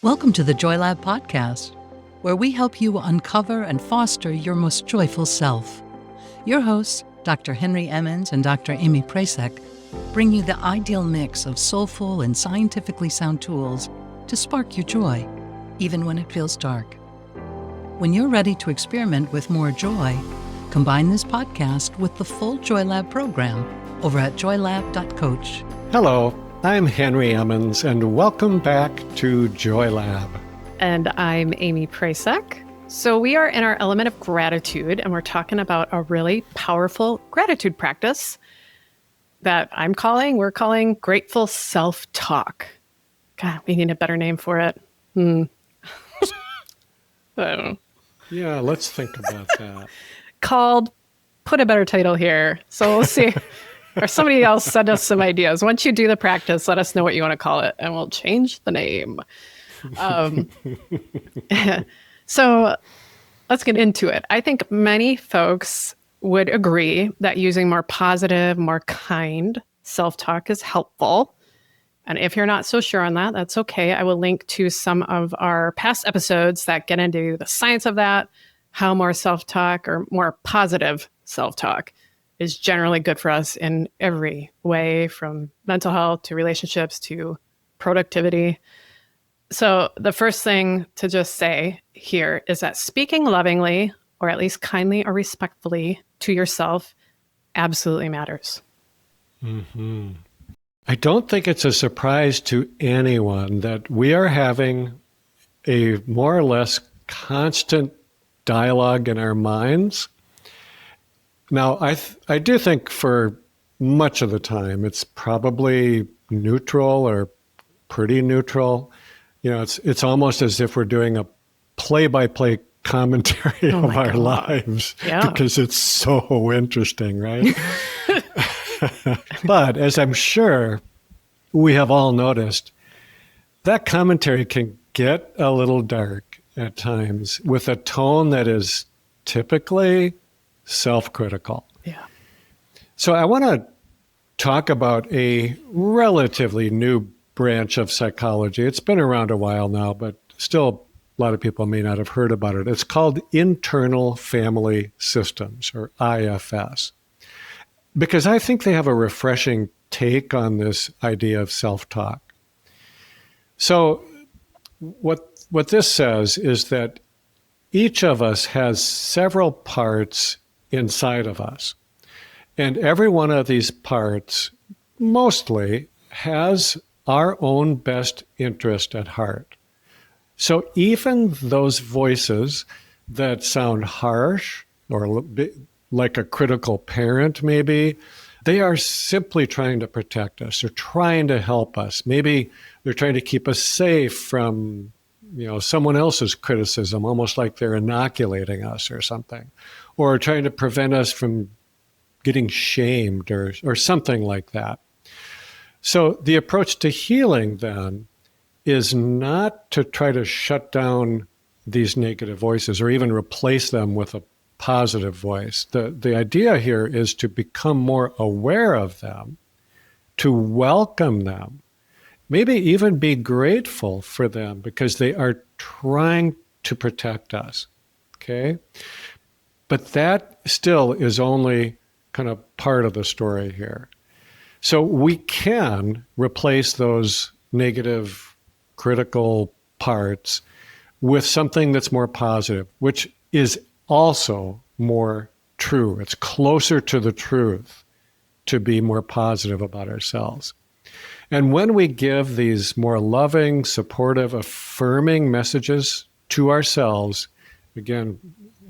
Welcome to the Joy Lab podcast, where we help you uncover and foster your most joyful self. Your hosts, Dr. Henry Emmons and Dr. Amy Prasek, bring you the ideal mix of soulful and scientifically sound tools to spark your joy, even when it feels dark. When you're ready to experiment with more joy, combine this podcast with the full Joy Lab program over at joylab.coach. Hello, I'm Henry Emmons, and welcome back to Joy Lab. And I'm Amy Prasek. So we are in our element of gratitude, and we're talking about a really powerful gratitude practice that we're calling grateful self-talk. God, we need a better name for it. I don't know. Yeah, let's think about that. Put a better title here. So we'll see. Or somebody else send us some ideas. Once you do the practice, let us know what you want to call it, and we'll change the name. So let's get into it. I think many folks would agree that using more positive, more kind self-talk is helpful. And if you're not so sure on that, that's okay. I will link to some of our past episodes that get into the science of that, how more self-talk or more positive self-talk is generally good for us in every way, from mental health to relationships to productivity. So the first thing to just say here is that speaking lovingly, or at least kindly or respectfully to yourself, absolutely matters. Mm-hmm. I don't think it's a surprise to anyone that we are having a more or less constant dialogue in our minds. Now, I do think for much of the time, it's probably neutral or pretty neutral. You know, it's almost as if we're doing a play-by-play commentary of our lives, because it's so interesting, right? But as I'm sure we have all noticed, that commentary can get a little dark at times with a tone that is typically self-critical. Yeah. So I want to talk about a relatively new branch of psychology. It's been around a while now, but still a lot of people may not have heard about it. It's called internal family systems, or IFS, because I think they have a refreshing take on this idea of self-talk. So what this says is that each of us has several parts inside of us. And every one of these parts mostly has our own best interest at heart. So even those voices that sound harsh or like a critical parent maybe, they are simply trying to protect us. They're trying to help us. Maybe they're trying to keep us safe from someone else's criticism, almost like they're inoculating us or something, or trying to prevent us from getting shamed or something like that. So the approach to healing then is not to try to shut down these negative voices or even replace them with a positive voice. The idea here is to become more aware of them, to welcome them, maybe even be grateful for them because they are trying to protect us, okay? But that still is only kind of part of the story here. So we can replace those negative, critical parts with something that's more positive, which is also more true. It's closer to the truth to be more positive about ourselves. And when we give these more loving, supportive, affirming messages to ourselves, again,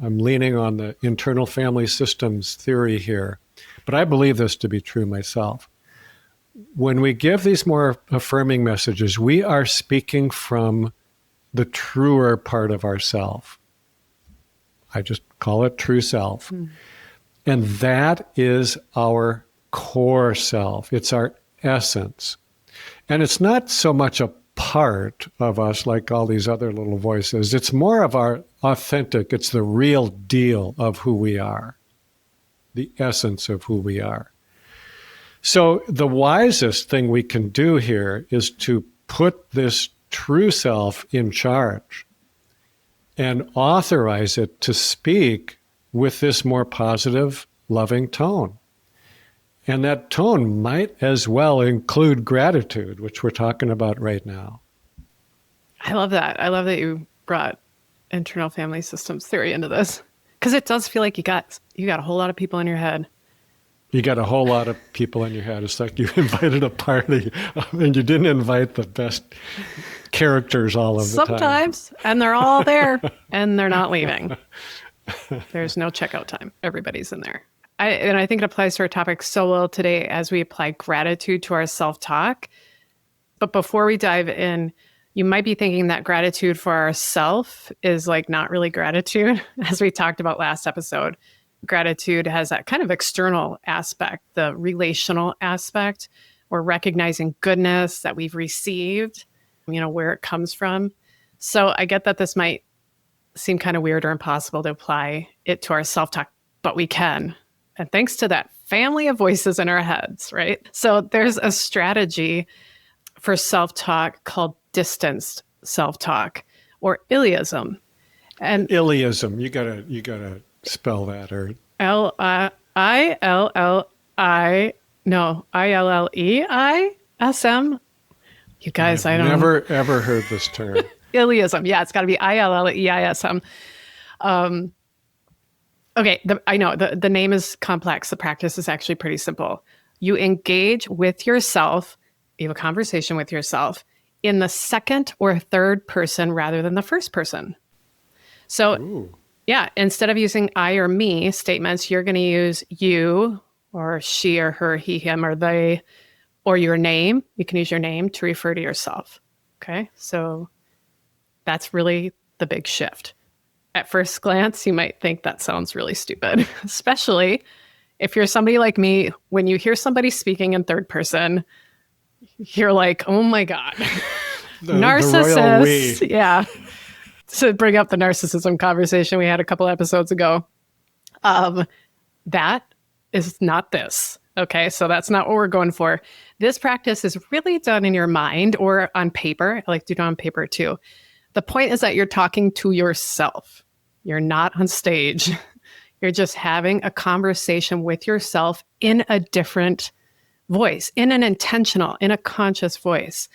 I'm leaning on the internal family systems theory here, but I believe this to be true myself. When we give these more affirming messages, we are speaking from the truer part of ourself. I just call it true self. And that is our core self. It's our essence. And it's not so much a part of us like all these other little voices. It's more of our authentic, it's the real deal of who we are, the essence of who we are. So the wisest thing we can do here is to put this true self in charge and authorize it to speak with this more positive, loving tone. And that tone might as well include gratitude, which we're talking about right now. I love that. I love that you brought internal family systems theory into this, because it does feel like you got a whole lot of people in your head. You got a whole lot of people in your head. It's like you invited a party and you didn't invite the best characters all of the time. Sometimes, and they're all there and they're not leaving. There's no checkout time. Everybody's in there. I think it applies to our topic so well today as we apply gratitude to our self-talk. But before we dive in, you might be thinking that gratitude for ourself is like not really gratitude, as we talked about last episode. Gratitude has that kind of external aspect, the relational aspect. We're recognizing goodness that we've received, where it comes from. So I get that this might seem kind of weird or impossible to apply it to our self-talk, but we can. And thanks to that family of voices in our heads, right? So there's a strategy for self-talk called distanced self-talk, or Illeism. And Illeism, you gotta spell that, or Illeism. You guys, I don't never ever heard this term. Illeism. Yeah, it's got to be Illeism. Okay, I know the name is complex. The practice is actually pretty simple. You engage with yourself. You have a conversation with yourself in the second or third person rather than the first person. So, Ooh. Yeah, instead of using I or me statements, you're going to use you or she or her, he, him, or they, or your name. You can use your name to refer to yourself. Okay, so that's really the big shift. At first glance, you might think that sounds really stupid, especially if you're somebody like me. When you hear somebody speaking in third person, you're like, oh my God, narcissist. Yeah. To bring up the narcissism conversation we had a couple episodes ago. That is not this. Okay. So that's not what we're going for. This practice is really done in your mind or on paper. I like to do it on paper too. The point is that you're talking to yourself. You're not on stage. You're just having a conversation with yourself in a different voice, in an intentional, in a conscious voice.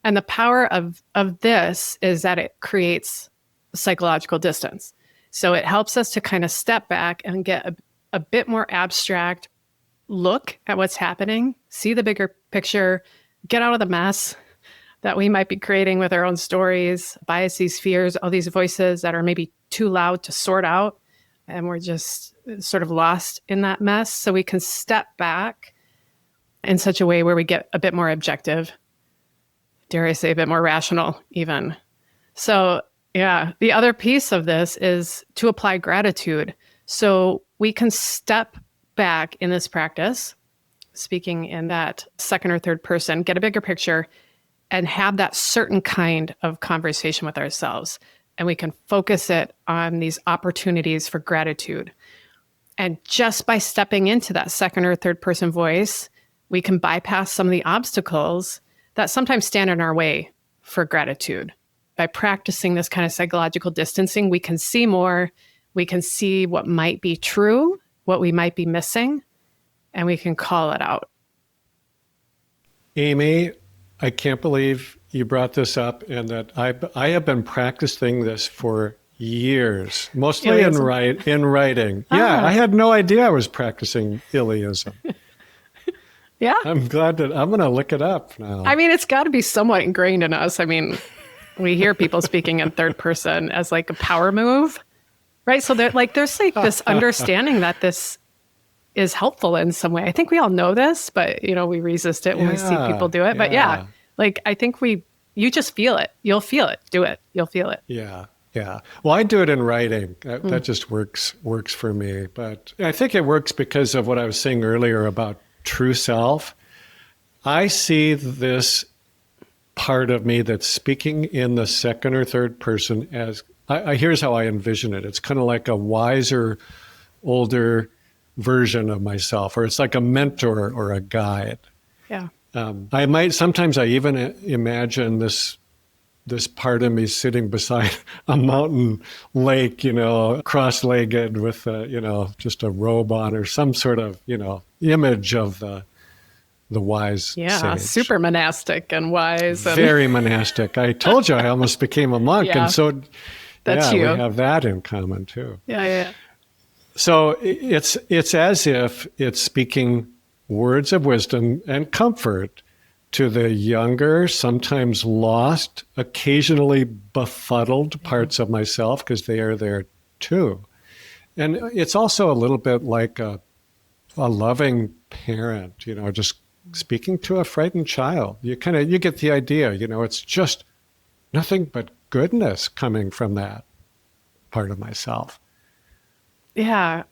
And the power of this is that it creates psychological distance. So it helps us to kind of step back and get a bit more abstract look at what's happening, see the bigger picture, get out of the mess that we might be creating with our own stories, biases, fears, all these voices that are maybe too loud to sort out. And we're just sort of lost in that mess. So we can step back in such a way where we get a bit more objective, dare I say, a bit more rational even. So yeah, the other piece of this is to apply gratitude. So we can step back in this practice, speaking in that second or third person, get a bigger picture, and have that certain kind of conversation with ourselves. And we can focus it on these opportunities for gratitude. And just by stepping into that second or third person voice, we can bypass some of the obstacles that sometimes stand in our way for gratitude. By practicing this kind of psychological distancing, we can see more, we can see what might be true, what we might be missing, and we can call it out. Amy, I can't believe you brought this up, and that I have been practicing this for years, mostly in writing. Yeah, I had no idea I was practicing Illeism. Yeah. I'm glad that I'm going to look it up now. I mean, it's got to be somewhat ingrained in us. I mean, we hear people speaking in third person as like a power move, right? So there's like this understanding that this is helpful in some way. I think we all know this, but we resist it when we see people do it. But yeah, like I think you just feel it. You'll feel it. Do it. You'll feel it. Yeah. Yeah. Well, I do it in writing. That just works for me. But I think it works because of what I was saying earlier about true self. I see this part of me that's speaking in the second or third person as, here's how I envision it. It's kind of like a wiser, older version of myself, or it's like a mentor or a guide. Yeah. Sometimes I even imagine this this part of me sitting beside a mountain lake, cross-legged with, just a robe on or some sort of, image of the wise sage. Super monastic and wise. Very monastic. I told you I almost became a monk. Yeah, and so that's you. We have that in common too. Yeah. So it's as if it's speaking words of wisdom and comfort to the younger, sometimes lost, occasionally befuddled parts of myself, because they are there too. And it's also a little bit like a loving parent, just speaking to a frightened child. You get the idea, it's just nothing but goodness coming from that part of myself. Yeah.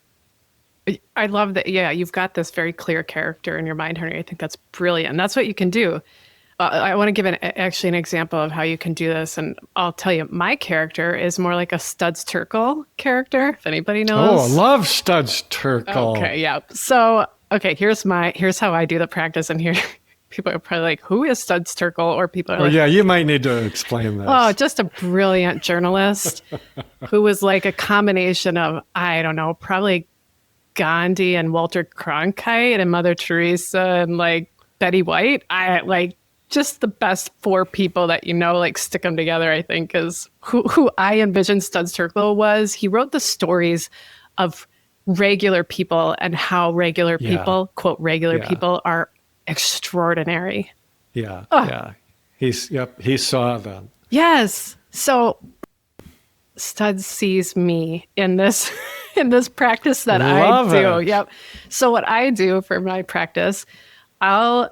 I love that. Yeah, you've got this very clear character in your mind, Henry. I think that's brilliant. That's what you can do. I want to give actually an example of how you can do this. And I'll tell you, my character is more like a Studs Terkel character, if anybody knows. Oh, I love Studs Terkel. Okay, yeah. So, here's how I do the practice. And here, people are probably like, who is Studs Terkel? Or people are like, yeah, you might need to explain this. Oh, just a brilliant journalist who was like a combination of, I don't know, probably Gandhi and Walter Cronkite and Mother Teresa and like Betty White. I like just the best four people that like stick them together, I think, is who I envisioned Studs Terkel was. He wrote the stories of regular people and how regular people, quote, regular people are extraordinary. Yeah. He saw them. Yes. So Studs sees me in this practice that I do. It. Yep. So what I do for my practice, I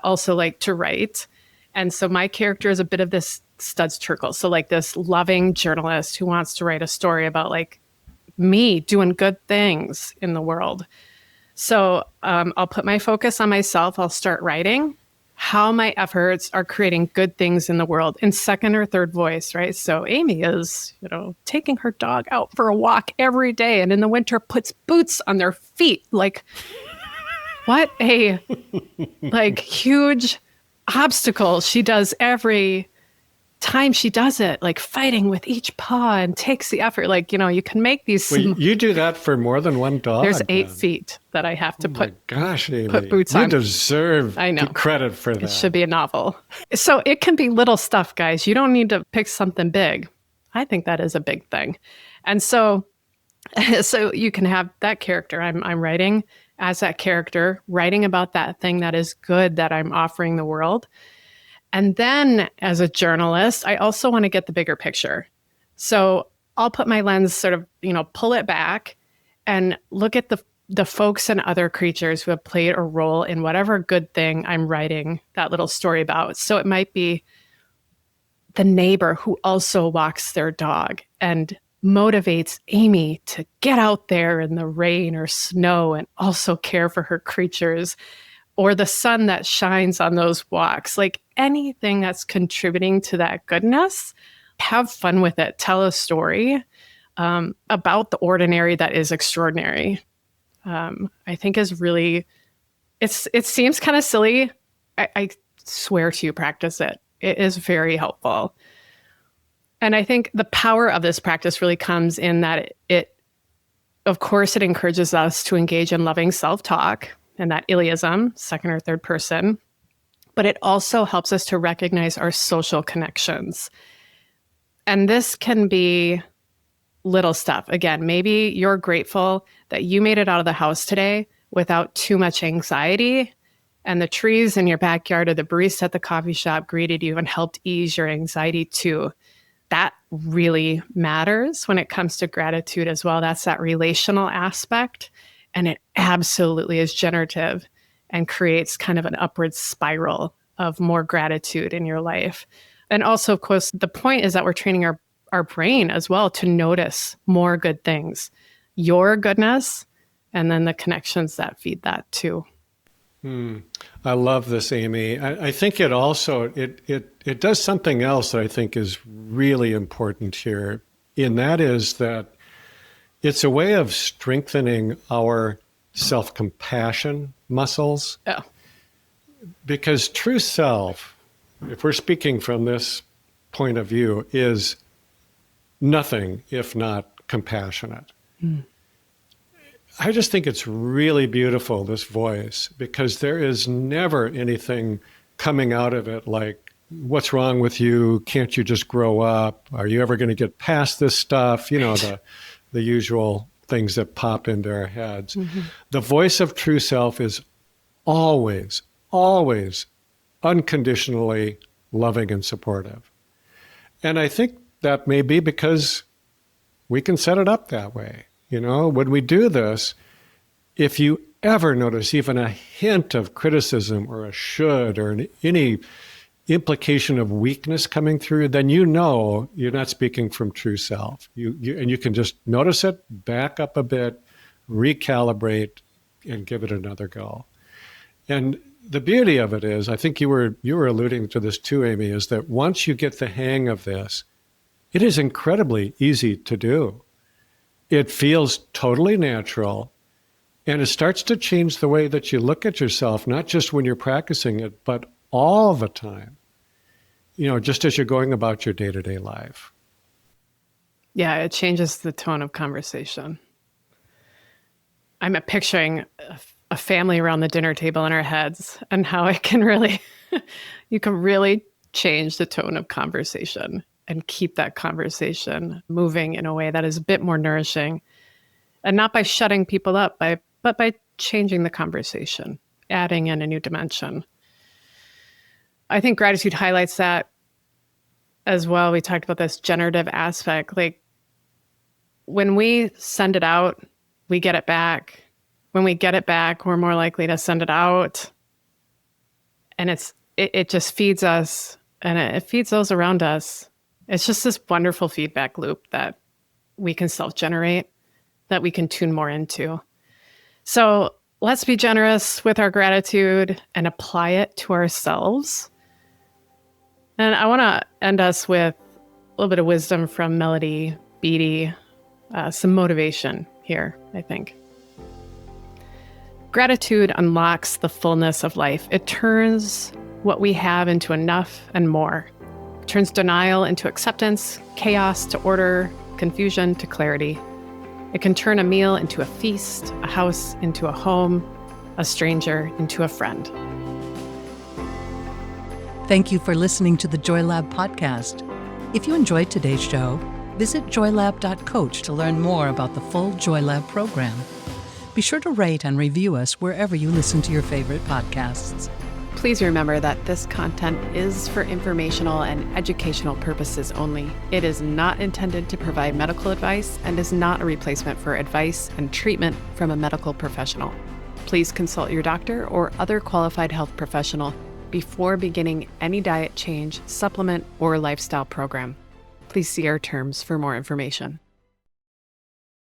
also like to write. And so my character is a bit of this Studs Terkel. So like this loving journalist who wants to write a story about like me doing good things in the world. So I'll put my focus on myself. I'll start writing how my efforts are creating good things in the world in second or third voice, right? So Amy is, taking her dog out for a walk every day, and in the winter puts boots on their feet. Like, what a huge obstacle she does every time she does it, like fighting with each paw and takes the effort. Like, you can make these. Well, you do that for more than one dog. There's 8 feet that I have to Amy, put boots on. You deserve I know. the credit for that. It should be a novel. So it can be little stuff, guys. You don't need to pick something big. I think that is a big thing. And so you can have that character. I'm writing as that character, writing about that thing that is good that I'm offering the world. And then as a journalist, I also want to get the bigger picture. So I'll put my lens sort of, pull it back and look at the folks and other creatures who have played a role in whatever good thing I'm writing that little story about. So it might be the neighbor who also walks their dog and motivates Amy to get out there in the rain or snow and also care for her creatures, or the sun that shines on those walks. Like anything that's contributing to that goodness, have fun with it. Tell a story about the ordinary that is extraordinary. I think is really, it seems kind of silly. I swear to you, practice it. It is very helpful. And I think the power of this practice really comes in that it of course, it encourages us to engage in loving self-talk and that Illeism, second or third person, but it also helps us to recognize our social connections. And this can be little stuff. Again, maybe you're grateful that you made it out of the house today without too much anxiety, and the trees in your backyard or the barista at the coffee shop greeted you and helped ease your anxiety too. That really matters when it comes to gratitude as well. That's that relational aspect. And it absolutely is generative and creates kind of an upward spiral of more gratitude in your life. And also, of course, the point is that we're training our brain as well to notice more good things, your goodness, and then the connections that feed that too. I love this, Amy. I think it also, it does something else that I think is really important here. And that is that it's a way of strengthening our self-compassion muscles. Oh. Because true self, if we're speaking from this point of view is nothing if not compassionate. I just think it's really beautiful, this voice, because there is never anything coming out of it like, what's wrong with you? Can't you just grow up? Are you ever going to get past this stuff? You know, the usual things that pop into our heads. The voice of true self is always, always unconditionally loving and supportive. And I think that may be because we can set it up that way. You know, when we do this, if you ever notice even a hint of criticism or a should or any implication of weakness coming through, then you know you're not speaking from true self. And you can just notice it, back up a bit, recalibrate, and give it another go. And the beauty of it is, I think you were alluding to this too, Amy, is that once you get the hang of this, it is incredibly easy to do. It feels totally natural, and it starts to change the way that you look at yourself, not just when you're practicing it, but all the time, you know, just as you're going about your day-to-day life. Yeah, it changes the tone of conversation. I'm picturing a family around the dinner table in our heads and how it can really, you can really change the tone of conversation and keep that conversation moving in a way that is a bit more nourishing, and not by shutting people up, but by changing the conversation, adding in a new dimension. I think gratitude highlights that as well. We talked about this generative aspect. Like when we send it out, we get it back. When we get it back, we're more likely to send it out. And it just feeds us, and it feeds those around us. It's just this wonderful feedback loop that we can self-generate, that we can tune more into. So let's be generous with our gratitude and apply it to ourselves. And I want to end us with a little bit of wisdom from Melody Beattie, some motivation here, I think. Gratitude unlocks the fullness of life. It turns what we have into enough and more. It turns denial into acceptance, chaos to order, confusion to clarity. It can turn a meal into a feast, a house into a home, a stranger into a friend. Thank you for listening to the Joy Lab podcast. If you enjoyed today's show, visit joylab.coach to learn more about the full Joy Lab program. Be sure to rate and review us wherever you listen to your favorite podcasts. Please remember that this content is for informational and educational purposes only. It is not intended to provide medical advice and is not a replacement for advice and treatment from a medical professional. Please consult your doctor or other qualified health professional before beginning any diet change, supplement, or lifestyle program. Please see our terms for more information.